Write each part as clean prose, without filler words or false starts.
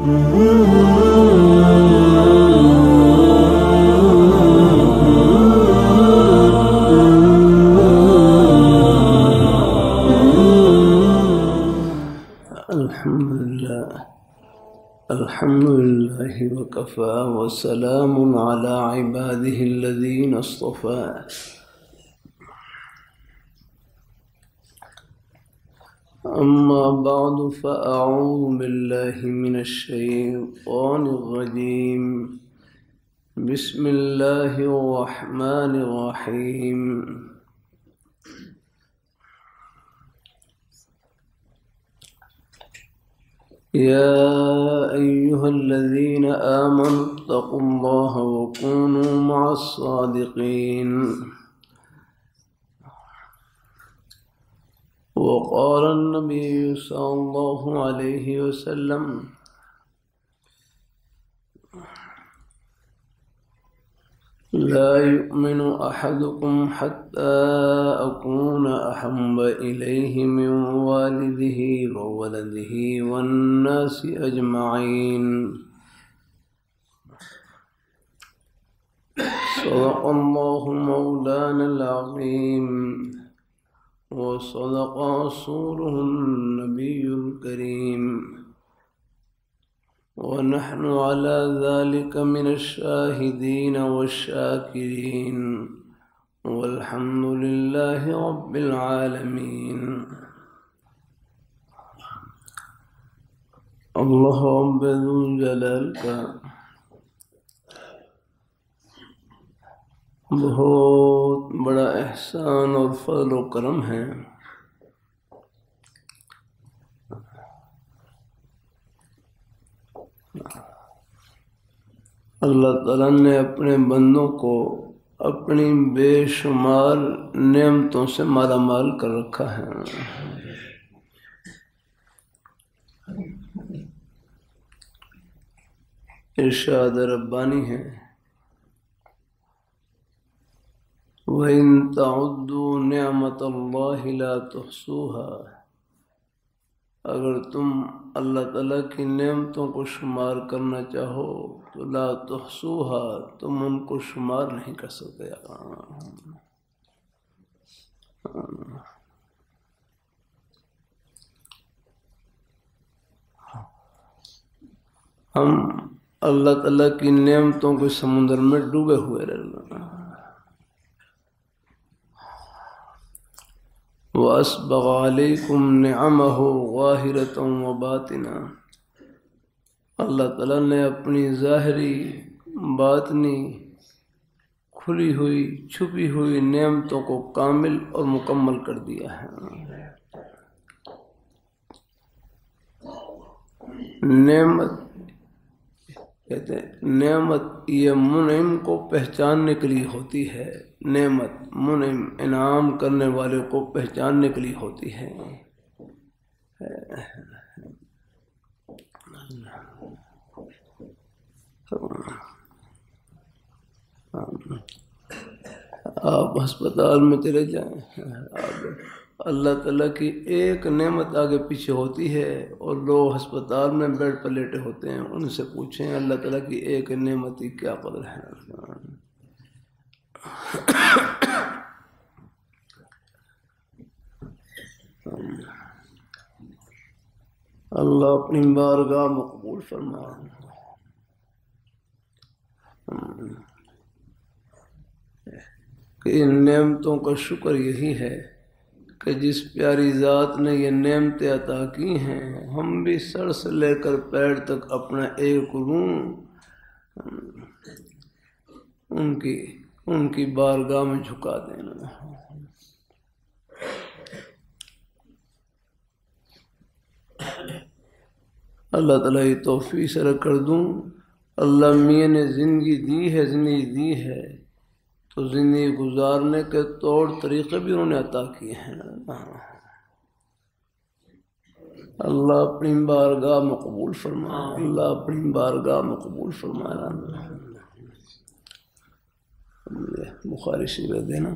الحمد لله وكفى وسلام على عباده الذين اصطفى. أما بعد فأعوذ بالله من الشيطان الرجيم. بسم الله الرحمن الرحيم. يا أيها الذين آمنوا اتقوا الله وكونوا مع الصادقين. وقال النبي صلى الله عليه وسلم: لا يؤمن أحدكم حتى أكون أحب إليه من والده وولده والناس أجمعين. صدق الله مولانا العظيم وصدق رسوله النبي الكريم، ونحن على ذلك من الشاهدين والشاكرين، والحمد لله رب العالمين. اللہ رب ذوالجلال کا بہت بڑا احسان اور فضل و کرم ہے اللہ تعالیٰ نے اپنے بندوں کو اپنی بے شمار نعمتوں سے مالا مال کر رکھا ہے. ارشاد ربانی ہے: وَإِن تَعُدُّوا نِعْمَةَ اللَّهِ لَا تُحْصُوهَا. اگر تم اللہ تعالیٰ کی نعمتوں کو شمار کرنا چاہو تو لا تحصوها، تم ان کو شمار نہیں کر سکتے. ہم اللہ تعالیٰ کی نعمتوں کے سمندر میں ڈوبے ہوئے رہنا. وَأَسْبَغَ عَلَيْكُمْ نِعَمَهُ ظَاهِرَةً وَبَاطِنًا. اللہ تعالیٰ نے اپنی ظاہری باطنی کھلی ہوئی چھپی ہوئی نعمتوں کو کامل اور مکمل کر دیا ہے. نعمت کہتے ہیں نعمت یہ منعم کو پہچاننے کے لیے ہوتی ہے. نعمت منعم انعام کرنے والے کو پہچاننے کے لیے ہوتی ہے. آپ ہسپتال میں چلے جائیں، اللہ تعالیٰ کی ایک نعمت آگے پیچھے ہوتی ہے اور لوگ ہسپتال میں بیڈ پر لیٹے ہوتے ہیں. ان سے پوچھیں اللہ تعالیٰ کی ایک نعمت کی کیا قدر ہے. اللہ اپنی بارگاہ مقبول فرمائے. کہ ان نعمتوں کا شکر یہی ہے کہ جس پیاری ذات نے یہ نعمتیں عطا کی ہیں، ہم بھی سر سے لے کر پیر تک اپنا ایک روح ان کی بارگاہ میں جھکا دینا. اللہ تعالیٰ یہ توفیق سے کر دوں. اللہ میاں نے زندگی دی ہے تو زندگی گزارنے کے طور طریقے بھی انہوں نے عطا کیے ہیں. اللہ اپنی بارگاہ میں قبول فرمائے. اللہ اپنی بارگاہ میں قبول فرمائے. بخاری شریف دینا.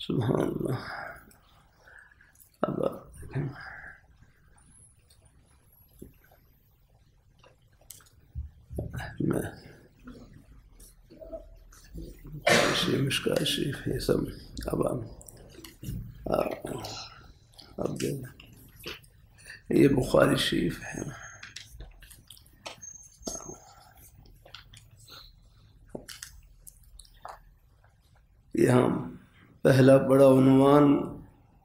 سبحان اللہ. اب میں مشکات شریف یہ سب اب اب یہ بخاری شریف ہے. یہاں پہلا بڑا عنوان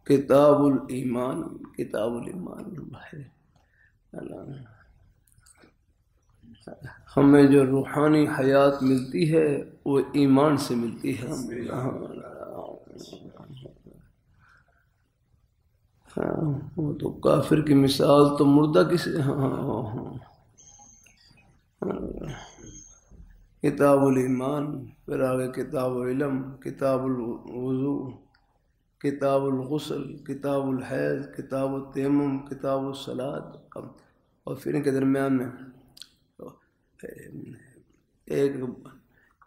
کتاب الایمان، کتاب الایمان ہے. ہمیں جو روحانی حیات ملتی ہے وہ ایمان سے ملتی ہے. وہ تو کافر کی مثال تو مردہ کسی. کتاب الایمان، پھر آگے کتاب العلم، کتاب الوضو، کتاب الغسل، کتاب الحیض، کتاب التیمم، کتاب الصلاۃ. اور پھر ان کے درمیان میں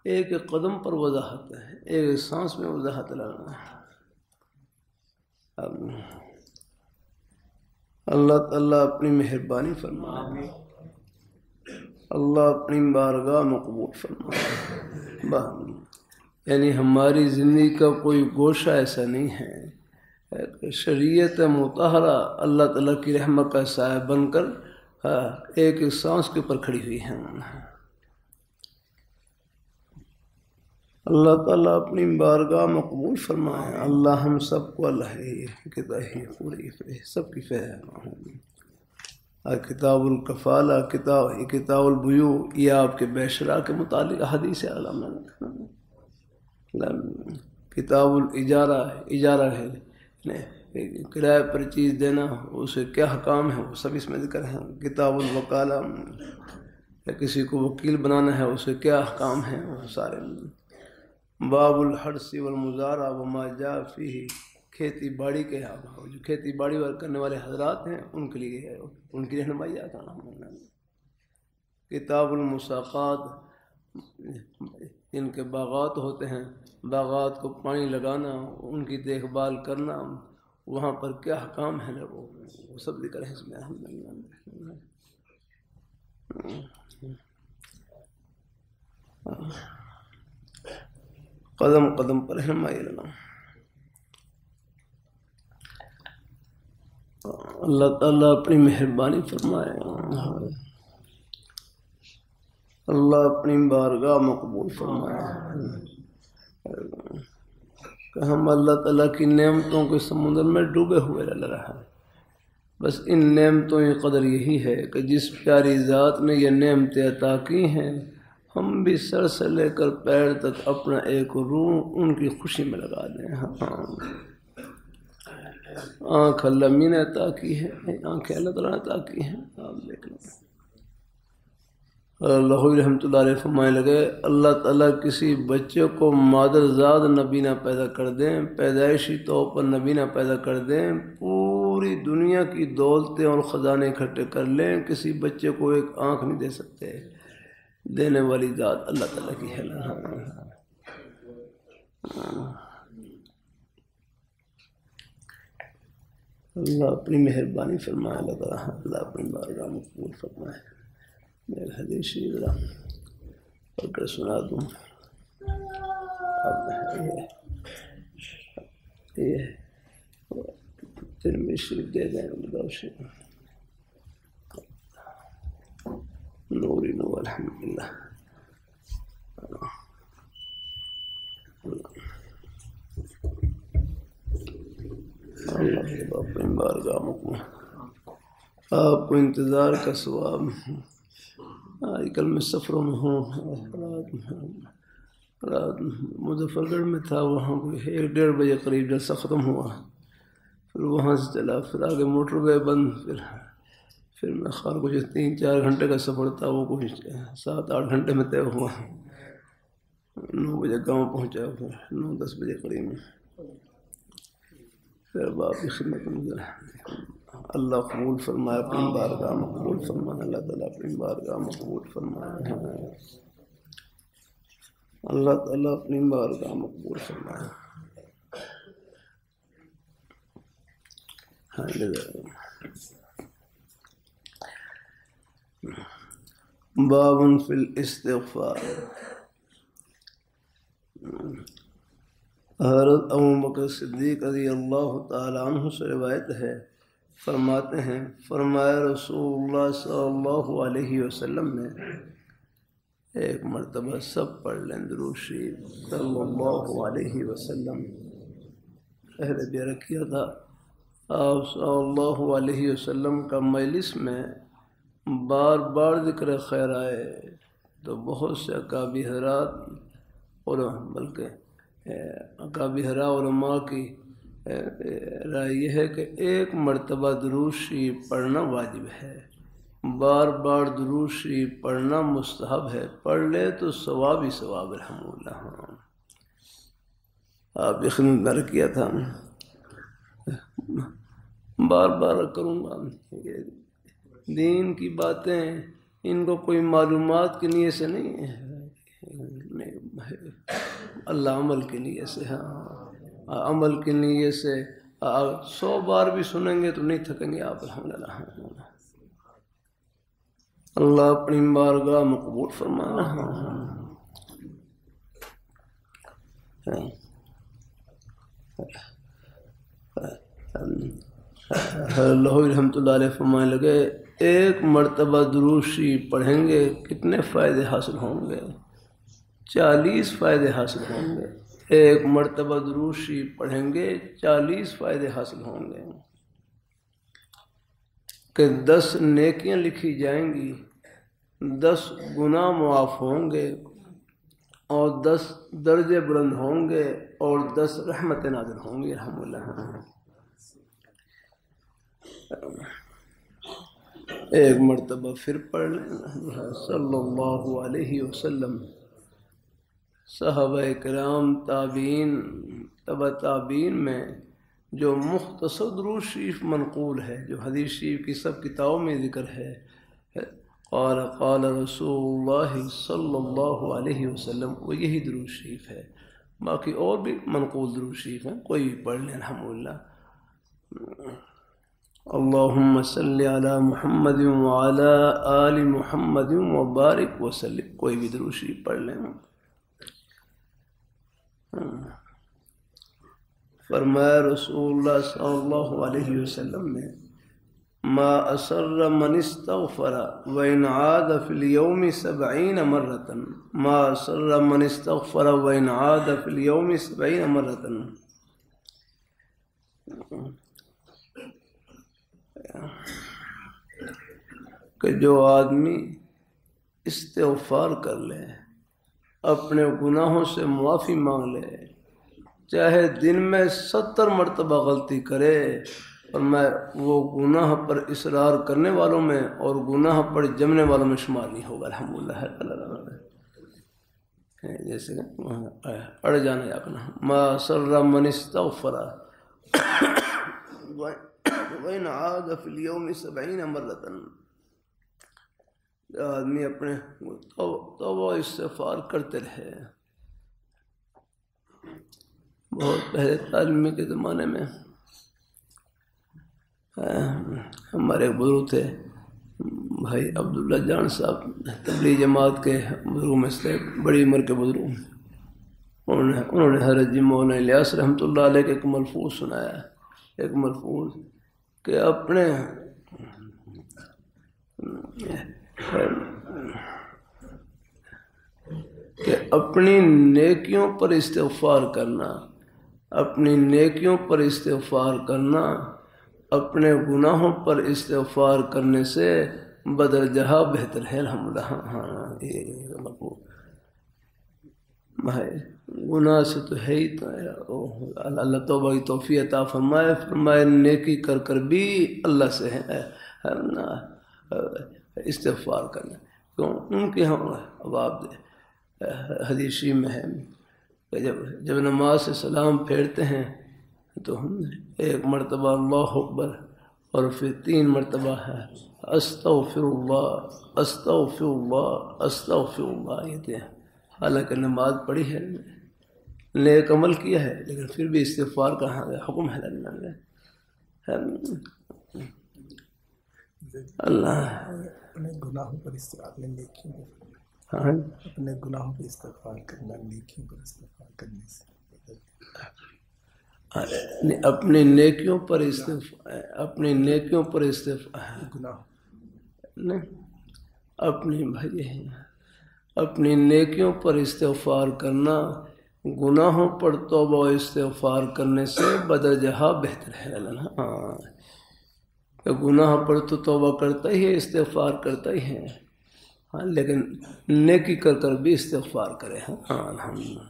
ایک قدم پر وضاحت ہے، ایک سانس میں وضاحت لگانا ہے. اللہ تعالیٰ اپنی مہربانی فرمائے، اللہ اپنی بارگاہ میں قبول فرمائے. یعنی ہماری زندگی کا کوئی گوشہ ایسا نہیں ہے. شریعت مطہرہ اللہ تعالیٰ کی رحمت کا سایہ بن کر ایک سانس کے اوپر کھڑی ہوئی ہیں. اللہ تعالیٰ اپنی بارگاہ میں قبول فرمائے. اللہ ہم سب کو اللہ پوری سب کی فہم. کتاب الکفالہ، کتاب البیوع، یہ آپ کے بے شرا کے متعلق حدیث علامہ. کتاب الاجارہ، اجارہ ہے کرائے پر چیز دینا، اسے کیا حکام ہے وہ سب اس میں ذکر ہے. کتاب الوکالہ، کسی کو وکیل بنانا ہے اسے کیا احکام ہیں وہ سارے. باب الحرث والمزارع وما جاء فیہ، کھیتی باڑی کے جو کھیتی باڑی کرنے والے حضرات ہیں ان کے لیے ان کی رہنمائی آتا. کتاب المساقات، جن کے باغات ہوتے ہیں، باغات کو پانی لگانا، ان کی دیکھ بھال کرنا، وہاں پر کیا حکام ہیں وہ سب ذکر ہے اس میں. قدم قدم پر رہنمائی لگا. اللہ تعالیٰ اپنی مہربانی فرمائے، اللہ اپنی بارگاہ مقبول فرمائے. کہ ہم اللہ تعالیٰ کی نعمتوں کے سمندر میں ڈوبے ہوئے رہ رہے ہیں. بس ان نعمتوں کی قدر یہی ہے کہ جس پیاری ذات نے یہ نعمتیں عطا کی ہیں، ہم بھی سر سے لے کر پیر تک اپنا ایک روح ان کی خوشی میں لگا دیں. آنکھ اللہ نے عطا کی ہے، آنکھیں اللہ تعالیٰ نے عطا کی ہیں. آپ دیکھ لیں. اللہ رحمۃ اللہ علیہ فرمائے لگے، اللہ تعالیٰ کسی بچے کو مادر زاد نبینا پیدا کر دیں، پیدائشی طور پر نبینا پیدا کر دیں، پوری دنیا کی دولتیں اور خزانے اکٹھے کر لیں، کسی بچے کو ایک آنکھ نہیں دے سکتے. دینے والی ذات اللہ تعالیٰ کی ہے. اللہ اپنی مہربانی فرمائے. اللہ اپنی بارگاہ میں قبول فرمائے. میں حدیث شریف پڑھ کر سنا دوں. یہ ترمذی شریف دے دیں. نوری نور الحمدللہ. اللہ اپنی بارگاہ میں آپ کو انتظار کا ثواب. آج کل میں سفروں میں ہوں. رات مظفر گڑھ میں تھا، وہاں 1-1:30 بجے قریب جلسہ ختم ہوا. پھر وہاں سے چلا، پھر آگے موٹر وے بند. پھر میں خیر کچھ 3-4 گھنٹے کا سفر تھا، وہ کچھ 7-8 گھنٹے میں طے ہوا. 9 بجے گاؤں پہنچا، پھر 9-10 بجے قریب میں پھر باپ کی خدمت میں. اللہ قبول فرمائے، اپنی بارگاہ میں قبول فرمائے. اللہ تعالیٰ اپنی بارگاہ میں قبول فرمائے. اللہ تعالیٰ اپنی بارگاہ میں قبول فرمائے. باب فی الاستغفار۔ حضرت ابو بکر صدیق رضی اللہ تعالیٰ عنہ سے روایت ہے، فرماتے ہیں فرمایا رسول اللہ صلی اللہ علیہ وسلم نے ایک مرتبہ سب پڑھ لیں درود شریف صلی اللہ علیہ وسلم، پہلے بھی رکھیا تھا آپ صلی اللہ علیہ وسلم کا مجلس میں بار بار ذکر خیر آئے تو بہت سے اکابر حضرات اور بلکہ اکابر علماء کی رائے یہ ہے کہ ایک مرتبہ درود شریف پڑھنا واجب ہے، بار بار درود شریف پڑھنا مستحب ہے، پڑھ لے تو ثواب ہی ثواب الحمدللہ۔ آپ اخنار کیا تھا، بار بار کروں گا، دین کی باتیں ان کو کوئی معلومات کے نیے سے نہیں ہے، اللہ عمل کے نیے سے، ہاں عمل کے نیے سے 100 بار بھی سنیں گے تو نہیں تھکیں گے آپ الحمدللہ۔ اللہ اپنی بارگاہ میں قبول فرمانا۔ اللہ رحمۃ اللہ علیہ فرمانے لگے ایک مرتبہ درود شریف پڑھیں گے کتنے فائدے حاصل ہوں گے؟ 40 فائدے حاصل ہوں گے۔ ایک مرتبہ درود شریف پڑھیں گے 40 فائدے حاصل ہوں گے کہ 10 نیکیاں لکھی جائیں گی، 10 گناہ معاف ہوں گے اور 10 درجے بلند ہوں گے اور 10 رحمت نازل ہوں گی الحمدللہ۔ ایک مرتبہ پھر پڑھ لیں صلی اللہ علیہ وسلم۔ صحابہ کرام تابعین تبع تابعین میں جو مختصر درود شریف منقول ہے، جو حدیث شریف کی سب کتابوں میں ذکر ہے، قال قال رسول اللہ صلی اللہ علیہ وسلم، وہ یہی درود شریف ہے۔ باقی اور بھی منقول درود شریف ہیں، کوئی بھی پڑھ لیں الحمدللہ۔ اللہم صلی علی محمد وعلی آل محمد وبارک وسلم، کوئی بھی درود شریف پڑھ لیں۔ فرمایا رسول اللہ صلی اللہ علیہ وسلم نے ما اسر من استغفر وان عاد فی اليوم 70 مرة، ما اسر من استغفر وان عاد فی اليوم 70 مرة۔ کہ جو آدمی استغفار کر لے، اپنے گناہوں سے معافی مانگ لے، چاہے دن میں 70 مرتبہ غلطی کرے، اور میں وہ گناہ پر اصرار کرنے والوں میں اور گناہ پر جمنے والوں میں شمار نہیں ہوگا الحمدللہ۔ جیسے اڑ جانا یا اپنا ما سر من استغفر وَإِنْ عَادَ فِي الْيَوْمِ 70 مرة۔ آدمی اپنے توبہ استغفار کرتے رہے۔ بہت پہلے تعلیم کے زمانے میں ہمارے بزرگ تھے بھائی عبداللہ جان صاحب، تبلیغ جماعت کے بزرگوں میں سے بڑی عمر کے بزرگ، انہوں نے حضرت جی مولانا الیاس رحمۃ اللہ علیہ کے ایک ملفوظ سنایا، ایک ملفوظ کہ اپنی نیکیوں پر استغفار کرنا، اپنی نیکیوں پر استغفار کرنا اپنے گناہوں پر استغفار کرنے سے بدرجہ بہتر ہے الحمدللہ۔ گناہ سے تو ہے ہی، اللہ توبہ کی توفیق عطا فرمائے، فرمائے نیکی کر کر بھی اللہ سے ہے استغفار کرنا، کیوں ان کے ہم اباب حدیث شریف میں ہے کہ جب نماز سے سلام پھیرتے ہیں تو ہم ایک مرتبہ اللہ اکبر اور پھر 3 مرتبہ ہے استغفر اللہ استغفر اللہ استغفر اللہ، یہ حالانکہ نماز پڑھی ہے، نیک عمل کیا ہے، لیکن پھر بھی استغفار کا حکم ہے۔ اللہ اپنے گناہوں پر اپنے نیکیوں پر ہاں اپنے گناہوں پہ استغفار کرنا نیکیوں پر استغفار کرنے سے اپنی نیکیوں پر استغفار، اپنی نیکیوں پر استغفار گناہ نہیں، اپنی بھائی اپنی نیکیوں پر استغفار کرنا گناہوں پر توبہ و استغفار کرنے سے بدرجہ بہتر ہے۔ ہاں کہ گناہ پر تو توبہ کرتا ہی ہے، استغفار کرتا ہی ہے، ہاں لیکن نیکی کر کر بھی استغفار کرے۔ ہاں الحمدللہ،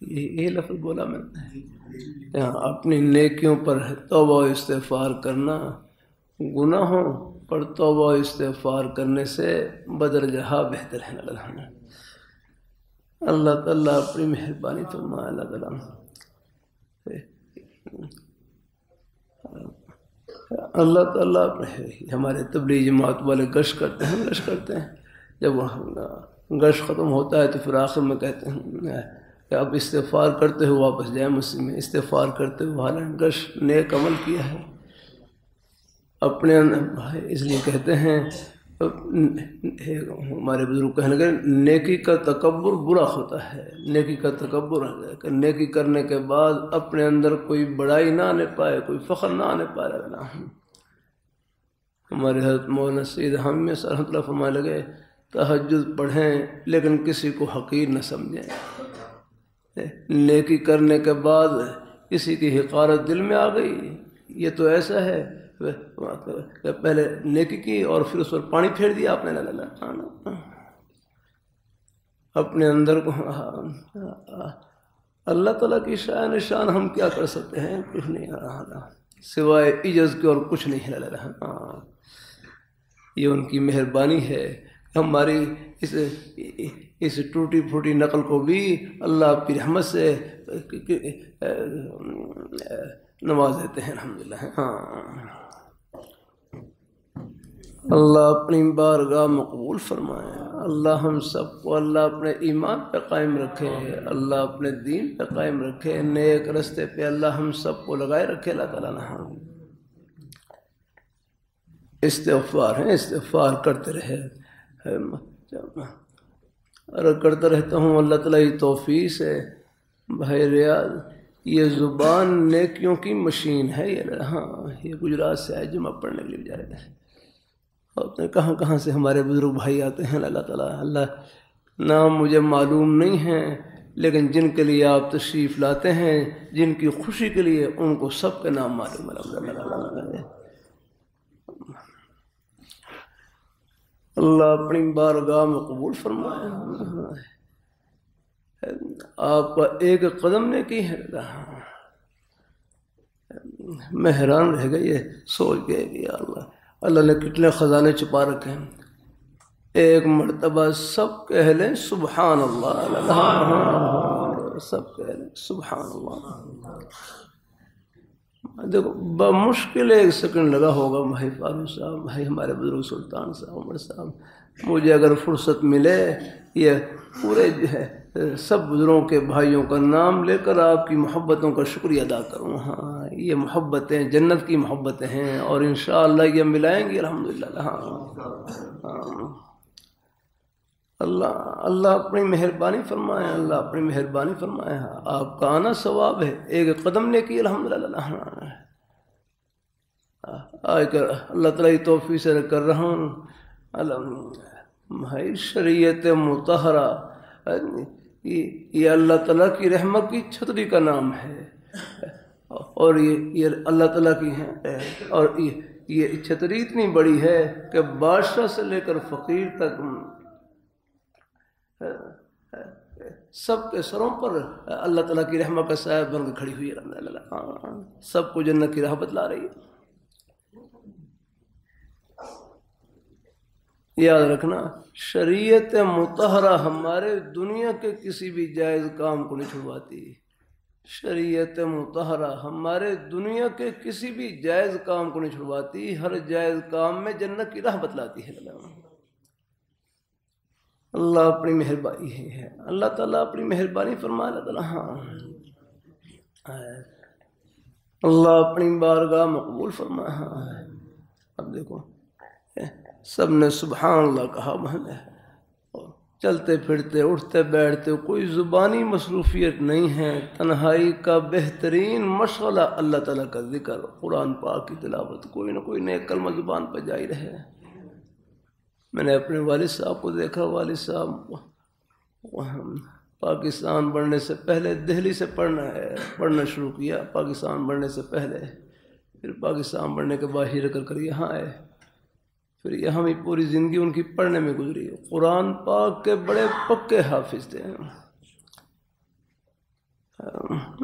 یہ لفظ بولا میں نے، اپنی نیکیوں پر توبہ و استغفار کرنا گناہوں پر توبہ و استغفار کرنے سے بدرجہ بہتر ہے۔ اللہ تعالیٰ اپنی مہربانی فرمائے۔ اللہ تعالیٰ اللہ تعالیٰ ہمارے تبلیغ جماعت والے گشت کرتے ہیں، جب گشت ختم ہوتا ہے تو پھر آخر میں کہتے ہیں کہ اب استغفار کرتے ہوئے واپس جائیں مسجد میں، استغفار کرتے ہوئے حالانکہ گشت نیک عمل کیا ہے اپنے اندر، اس لیے کہتے ہیں ہمارے بزرگ کہنے لگے نیکی کا تکبر برا ہوتا ہے، نیکی کا تکبر ہے کہ نیکی کرنے کے بعد اپنے اندر کوئی بڑائی نہ آنے پائے، کوئی فخر نہ آنے پائے۔ ہمارے حضرت مولانا سید حامی صاحب رحمۃ اللہ فرمانے لگے تہجد پڑھیں لیکن کسی کو حقیر نہ سمجھیں، نیکی کرنے کے بعد کسی کی حقارت دل میں آ گئی، یہ تو ایسا ہے پہلے نیکی کی اور پھر اس پر پانی پھیر دیا آپ نے، اپنے اندر کو اللہ تعالیٰ کی شان ہم کیا کر سکتے ہیں؟ کچھ نہیں سوائے عجز کے اور کچھ نہیں ہے۔ یہ ان کی مہربانی ہے، ہماری اس ٹوٹی پھوٹی نقل کو بھی اللہ اپنی رحمت سے نواز دیتے ہیں الحمدللہ۔ اللہ اپنی بارگاہ مقبول فرمائے، اللہ ہم سب کو اللہ اپنے ایمان پہ قائم رکھے، اللہ اپنے دین پہ قائم رکھے، نیک رستے پہ اللہ ہم سب کو لگائے رکھے۔ اللہ تعالیٰ استغفار ہے، استغفار کرتے رہے، کرتا رہتا ہوں اللہ تعالیٰ کی توفیق سے۔ بھائی ریاض یہ زبان نیکیوں کی مشین ہے، یہ گجرات سے آئے جمعہ پڑھنے کے لیے جا رہے ہیں، اور کہاں کہاں سے ہمارے بزرگ بھائی آتے ہیں۔ اللہ تعالیٰ نام مجھے معلوم نہیں ہے، لیکن جن کے لیے آپ تشریف لاتے ہیں، جن کی خوشی کے لیے، ان کو سب کے نام معلوم ہے۔ اللہ اپنی بارگاہ میں قبول فرمائے۔ آپ کا ایک قدم نے کی ہے، میں حیران رہ گئی یہ سوچ گئے کہ یا اللہ نے کتنے خزانے چھپا رکھے ہیں۔ ایک مرتبہ سب کہہ لیں سبحان اللہ، سب کہہ لیں سبحان اللہ۔ دیکھو بمشکل 1 سیکنڈ لگا ہوگا بھائی فاروق صاحب، بھائی ہمارے بزرگ سلطان صاحب، عمر صاحب، مجھے اگر فرصت ملے یہ پورے سب بزرگوں کے بھائیوں کا نام لے کر آپ کی محبتوں کا شکریہ ادا کروں۔ ہاں یہ محبتیں جنت کی محبتیں ہیں، اور انشاءاللہ یہ ملائیں گی الحمدللہ۔ ہاں اللہ اپنی مہربانی فرمائے، اللہ اپنی مہربانی فرمائے۔ آپ کا آنا ثواب ہے، ایک قدم نے کی الحمدللہ۔ آج کر اللہ تعالیٰ کی توفیق سے کر رہا ہوں بھائی، شریعت مطہرہ یہ اللہ تعالیٰ کی رحمت کی چھتری کا نام ہے، اور یہ اللہ تعالیٰ کی ہے، اور یہ چھتری اتنی بڑی ہے کہ بادشاہ سے لے کر فقیر تک سب کے سروں پر اللہ تعالیٰ کی رحمت کا سایہ بن کے کھڑی ہوئی ہے، سب کو جنت کی راہ بتلا رہی ہے۔ یاد رکھنا شریعت مطہرہ ہمارے دنیا کے کسی بھی جائز کام کو نہیں چھڑواتی، شریعت مطہرہ ہمارے دنیا کے کسی بھی جائز کام کو نہیں چھڑواتی، ہر جائز کام میں جنت کی راہ بتلاتی ہے۔ اللہ اپنی مہربانی ہے، اللہ تعالیٰ اپنی مہربانی فرمائے۔ اللہ اپنی بارگاہ مقبول فرمائے۔ اب دیکھو سب نے سبحان اللہ کہا، چلتے پھرتے اٹھتے بیٹھتے، کوئی زبانی مصروفیت نہیں ہے، تنہائی کا بہترین مشغلہ اللہ تعالیٰ کا ذکر، قرآن پاک کی تلاوت، کوئی نہ کوئی نئے کلمہ زبان پر جاری رہے۔ میں نے اپنے والد صاحب کو دیکھا، والد صاحب پاکستان بڑھنے سے پہلے دہلی سے پڑھنا شروع کیا، پاکستان بڑھنے سے پہلے، پھر پاکستان بڑھنے کے بعد ہجرت کر یہاں آئے، پھر یہاں بھی پوری زندگی ان کی پڑھنے میں گزری۔ قرآن پاک کے بڑے پکے حافظ تھے۔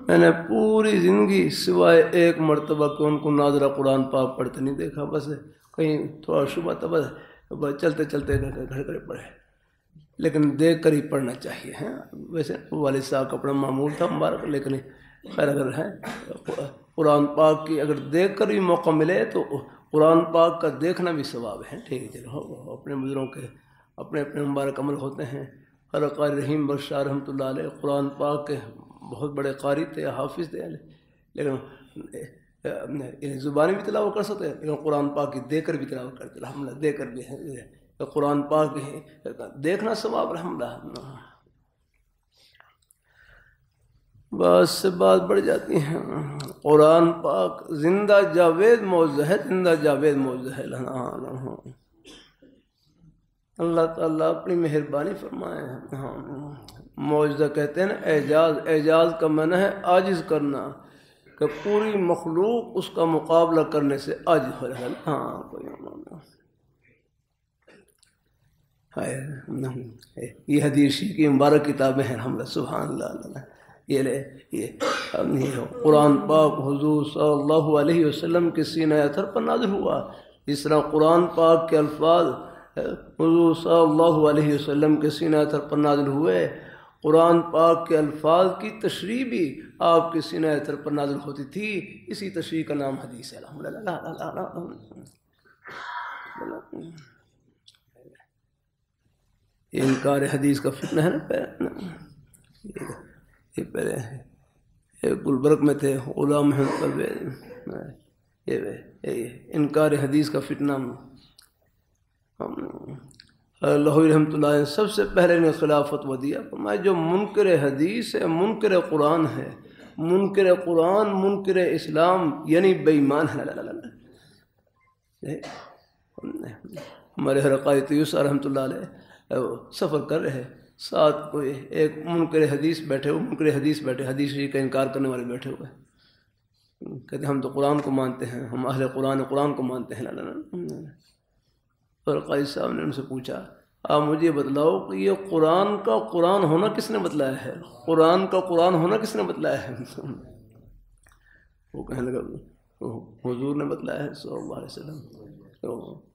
میں نے پوری زندگی سوائے ایک مرتبہ کہ ان کو ناظرہ قرآن پاک پڑھتے نہیں دیکھا، بس کہیں تھوڑا شبہ تھا، بس چلتے چلتے گھر پڑھے، لیکن دیکھ کر ہی پڑھنا چاہیے۔ ویسے والد صاحب کا اپنا معمول تھا مبارک، لیکن خیر اگر ہے قرآن پاک کی اگر دیکھ کر بھی موقع ملے تو قرآن پاک کا دیکھنا بھی ثواب ہے۔ ٹھیک ہے، چلو اپنے بزرگوں کے اپنے مبارک عمل ہوتے ہیں۔ حضرت قاری رحیم بخش شاہ رحمۃ اللہ علیہ قرآن پاک کے بہت بڑے قاری تھے، حافظ تھے، لیکن زبانی بھی تلاوت کر سکتے ہیں، لیکن قرآن پاک کی دیکھ کر بھی تلاوت کرتے، الحمدللہ دیکھ کر بھی قرآن پاک دیکھنا ثواب، الحمدللہ۔ بات سے بات بڑھ جاتی ہیں۔ قرآن پاک زندہ جاوید معجزہ ہے، زندہ جاوید معجزہ ہے۔ اللہ تعالیٰ اپنی مہربانی فرمائے۔ معجزہ کہتے ہیں نا اعجاز، اعجاز کا معنی ہے عاجز کرنا، کہ پوری مخلوق اس کا مقابلہ کرنے سے عاجز ہو رہا ہے۔ کوئی یہ حدیث کی مبارک کتابیں ہیں، الحمدللہ، سبحان اللہ۔ یہ قرآن پاک حضور صلی اللہ علیہ وسلم کے سینہ اطہر پر نازل ہوا، جس طرح قرآن پاک کے الفاظ حضور صلی اللہ علیہ وسلم کے سینہ اطہر پر نازل ہوئے، قرآن پاک کے الفاظ کی تشریح بھی آپ کے سینہ اطہر پر نازل ہوتی تھی۔ اسی تشریح کا نام حدیث ہے، الحمدللہ۔ یہ انکار حدیث کا فتنہ ہے نا۔ یہ پہلے گلبرگ میں تھے غلام محمد، انکار حدیث کا فتنہ لاہوری رحمۃ اللہ علیہ سب سے پہلے نے خلافت و دیا، فرمایا جو منکر حدیث ہے، منکر قرآن ہے، منکر قرآن منکر اسلام یعنی بے ایمان ہے۔ ہمارے حرقائی طیوسہ رحمۃ اللہ علیہ سفر کر رہے، ساتھ کوئی ایک منکر حدیث بیٹھے ہوئے، منکر حدیث بیٹھے، حدیث کا انکار کرنے والے بیٹھے ہوئے، کہتے ہم تو قرآن کو مانتے ہیں، ہم اہل قرآن کو مانتے ہیں۔ اور قائد صاحب نے ان سے پوچھا آپ مجھے بتلاؤ کہ یہ قرآن کا قرآن ہونا کس نے بتلایا ہے؟ قرآن کا قرآن ہونا کس نے بتلایا ہے؟ وہ کہنے لگا حضور نے بتلایا ہے صلی اللہ علیہ وسلم،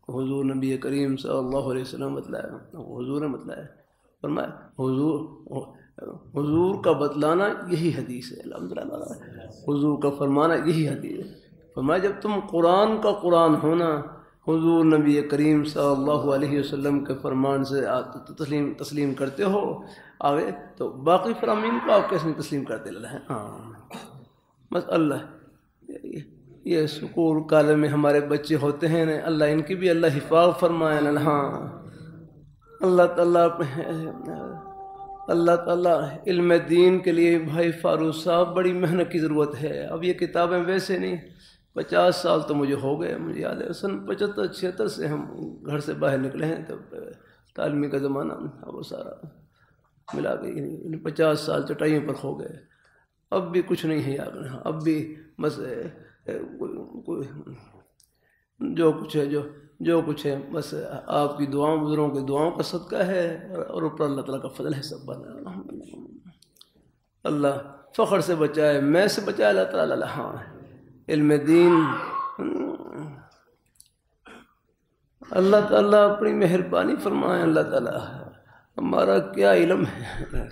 حضور نبی کریم صلی اللہ علیہ وسلم بتلایا، حضور نے بتلایا۔ فرمایا حضور کا بتلانا یہی حدیث ہے، الحمدللہ، حضور کا فرمانا یہی حدیث ہے۔ فرمایا جب تم قرآن کا قرآن ہونا حضور نبی کریم صلی اللہ علیہ وسلم کے فرمان سے تسلیم کرتے ہو آگے، تو باقی فرامین کو آپ کیسے تسلیم کرتے ہیں؟ بس اللہ یہ سکول کالج میں ہمارے بچے ہوتے ہیں نا، اللہ ان کی بھی اللہ حفاظت فرمائے نا۔ اللہ تعالیٰ علم دین کے لیے بھائی فاروق صاحب بڑی محنت کی ضرورت ہے۔ اب یہ کتابیں ویسے نہیں، 50 سال تو مجھے ہو گئے، مجھے یاد ہے سن 75-76 سے ہم گھر سے باہر نکلے ہیں، تب تعلیمی کا زمانہ وہ سارا ملا کے 50 سال چٹائیوں پر ہو گئے، اب بھی کچھ نہیں ہے یاد، اب بھی بس جو کچھ ہے بس آپ کی دعاؤں، بزرگوں کی دعاؤں کا صدقہ ہے، اور اوپر اللہ تعالیٰ کا فضل ہے سب بنا۔ اللہ فخر سے بچائے، میں سے بچائے اللہ تعالیٰ۔ علم دین اللہ تعالیٰ اپنی مہربانی فرمائے، اللہ تعالیٰ ہمارا کیا علم ہے،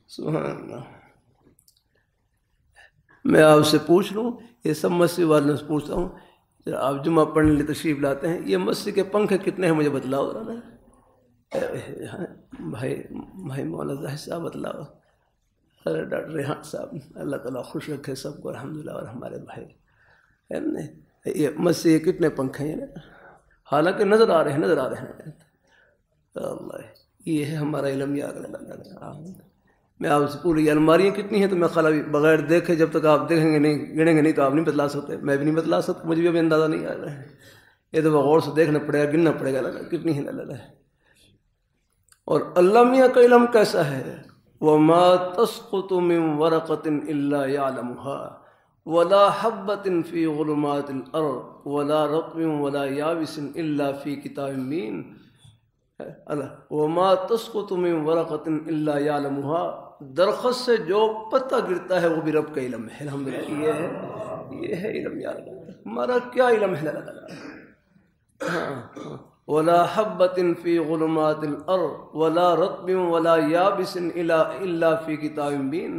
سبحان اللہ۔ میں آپ سے پوچھ لوں، یہ سب مسجد والوں سے پوچھتا ہوں، آپ جمعہ پڑھنے لیے تشریف لاتے ہیں، یہ مسجد کے پنکھے کتنے ہیں مجھے بتلاؤ بھائی مولانا ظاہر صاحب بتلاؤ، ڈاکٹر ریحان صاحب، اللہ تعالیٰ خوش رکھے سب کو الحمدللہ، اور ہمارے بھائی یہ مسجد کتنے پنکھے ہیں؟ حالانکہ نظر آ رہے ہیں اللہ یہ ہے ہمارا علم یاد رکھنا۔ میں آپ سے پوری الماریاں کتنی ہیں تو میں خالی بغیر دیکھے جب تک آپ دیکھیں گے نہیں گنیں گے نہیں تو آپ نہیں بتلا سکتے، میں بھی نہیں بتلا سکتا، مجھے بھی ابھی اندازہ نہیں آ رہا ہے، یہ تو غور سے دیکھنا پڑے گا، گننا پڑے گا کتنی ہیں ہے۔ اور اللہ میاں کا علم کیسا ہے؟ وَمَا تَسْقُطُ مِن وَرَقَةٍ إِلَّا يَعْلَمُهَا وَلَا حَبَّةٍ فِي ظُلُمَاتِ الْأَرْضِ وَلَا رَطْبٍ وَلَا يَابِسٍ إِلَّا فِي كِتَابٍ مُبِينٍ۔ وَمَا تَسْقُطُ مِن وَرَقَةٍ إِلَّا يَعْلَمُهَا، درخت سے جو پتا گرتا ہے وہ بھی رب کا علم ہے۔ الحمدللہ یہ ہے علم یار، ہمارا کیا علم ہے وَلَا حَبَّةٍ فِي ظُلُمَاتِ الْأَرْضِ وَلَا رَطْبٍ وَلَا يَابِسٍ إِلَّا فِي كِتَابٍ مُبِينٍ۔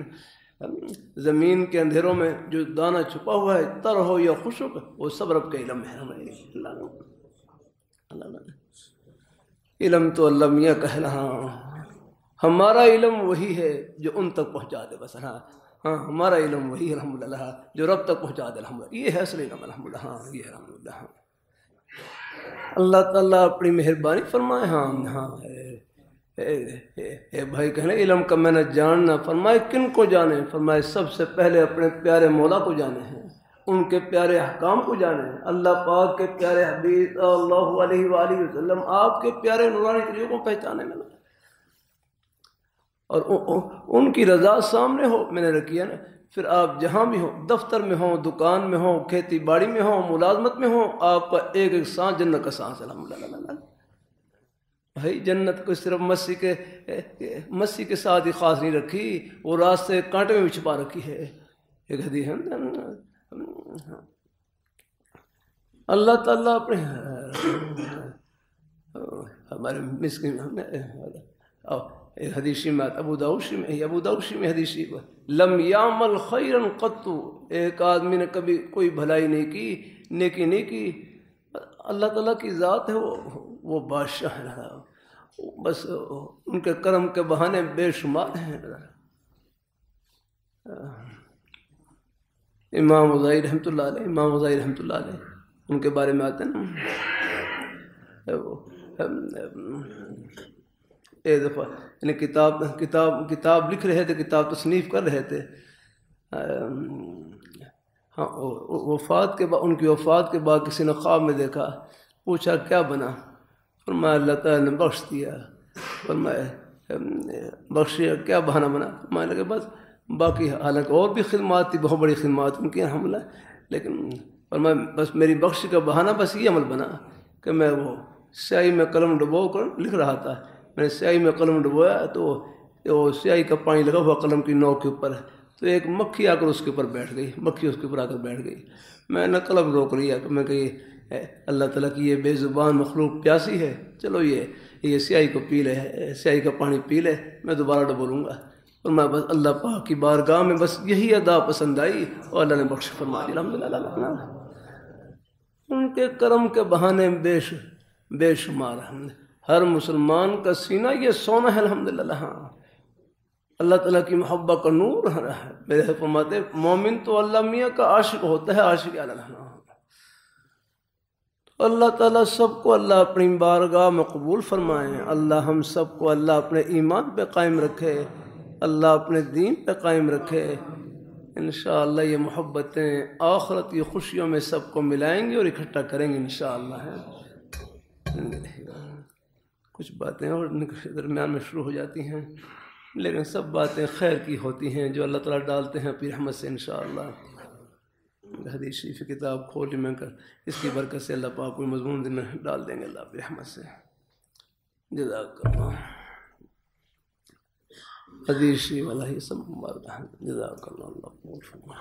زمین کے اندھیروں میں جو دانہ چھپا ہوا ہے، تر ہو یا خشک، وہ سب رب کا علم ہے۔ علم تو اللہ میاں کا ہے، ہمارا علم وہی ہے جو ان تک پہنچا دے بس۔ ہمارا علم وہی ہے الحمدللہ جو رب تک پہنچا دے الحمدللہ، یہ ہے اصل علم الحمدللہ۔ یہ ہے الحمدللہ، اللہ تعالیٰ اپنی مہربانی فرمائے۔ بھائی کہنے علم کا میں نے جاننا، فرمائے کن کو جانے؟ فرمائے سب سے پہلے اپنے پیارے مولا کو جانے ہیں، ان کے پیارے احکام کو جانے ہیں، اللہ پاک کے پیارے حبیب صلی اللہ علیہ وآلہ وسلم آپ کے پیارے نورانی طریقوں کو پہچانے میں، اور ان کی رضا سامنے ہو میں نے رکھی ہے نا۔ پھر آپ جہاں بھی ہوں، دفتر میں ہوں، دکان میں ہوں، کھیتی باڑی میں ہوں، ملازمت میں ہوں، آپ کا ایک ایک سانس جنت کا سانس الحمدللہ۔ بھائی جنت کو صرف مسی کے ساتھ ہی خاص نہیں رکھی، وہ راستے کانٹے میں بھی چھپا رکھی ہے۔ ایک حدیث ہے اللہ تعالیٰ اپنے ہمارے مسکین حدیث میں ابو داؤد میں حدیث لم یعمل خیرا قط، ایک آدمی نے کبھی کوئی بھلائی نہیں کی، نیکی نہیں کی، اللہ تعالیٰ کی ذات ہے، وہ بادشاہ ہے، بس ان کے کرم کے بہانے بے شمار ہیں۔ امام غزالی رحمۃ اللہ علیہ ان کے بارے میں آتے ہیں نا، ایک دفعہ یعنی کتاب لکھ رہے تھے، کتاب تصنیف کر رہے تھے، ان کی وفات کے بعد کسی نے خواب میں دیکھا، پوچھا کیا بنا؟ فرمایا اللہ تعالیٰ نے بخش دیا۔ فرمایا بخشیا کیا بہانہ بنا؟ فرمایا لگے بس باقی، حالانکہ اور بھی خدمات تھی، بہت بڑی خدمات ان کی حملہ، لیکن فرمایا بس میری بخش کا بہانہ بس یہ عمل بنا کہ میں وہ سیاہی میں قلم ڈبو کر لکھ رہا تھا، میں نے سیاہی میں قلم ڈبویا تو وہ سیاہی کا پانی لگا ہوا قلم کی نوک کے اوپر، تو ایک مکھی آ کر اس کے اوپر بیٹھ گئی، مکھی اس کے اوپر آ کر بیٹھ گئی۔ میں نے قلم روک لیا کہ میں کہ اللہ تعالیٰ کی یہ بے زبان مخلوق پیاسی ہے، چلو یہ سیاہی کو پی لے، سیاہی کا پانی پی لے، میں دوبارہ ڈبولوں گا۔ اور میں بس اللہ پاک کی بارگاہ میں بس یہی ادا پسند آئی اور اللہ نے بخش فرما دیا الحمدللہ۔ ان کے کرم کے بہانے بے شمار، ہر مسلمان کا سینہ یہ سونا ہے الحمدللہ۔ اللہ تعالیٰ کی محبت کا نور ہے، میرے فرماتے مومن تو اللہ میاں کا عاشق ہوتا ہے، عاشق اللہ۔ اللہ تعالیٰ سب کو اللہ اپنی بارگاہ میں قبول فرمائیں، اللہ ہم سب کو اللہ اپنے ایمان پہ قائم رکھے، اللہ اپنے دین پہ قائم رکھے۔ انشاءاللہ یہ محبتیں آخرت کی خوشیوں میں سب کو ملائیں گے اور اکٹھا کریں گے انشاءاللہ۔ کچھ باتیں اور درمیان میں شروع ہو جاتی ہیں، لیکن سب باتیں خیر کی ہوتی ہیں جو اللہ تعالیٰ ڈالتے ہیں اپنی رحمت سے انشاءاللہ۔ حدیث شریف کتاب کھول میں کر اس کی برکت سے اللہ پاک کوئی مضمون دن میں ڈال دیں گے اللہ اپنی رحمت سے۔ جزاک اللہ حدیث شریف اللہ سب مبارک، جزاک اللہ۔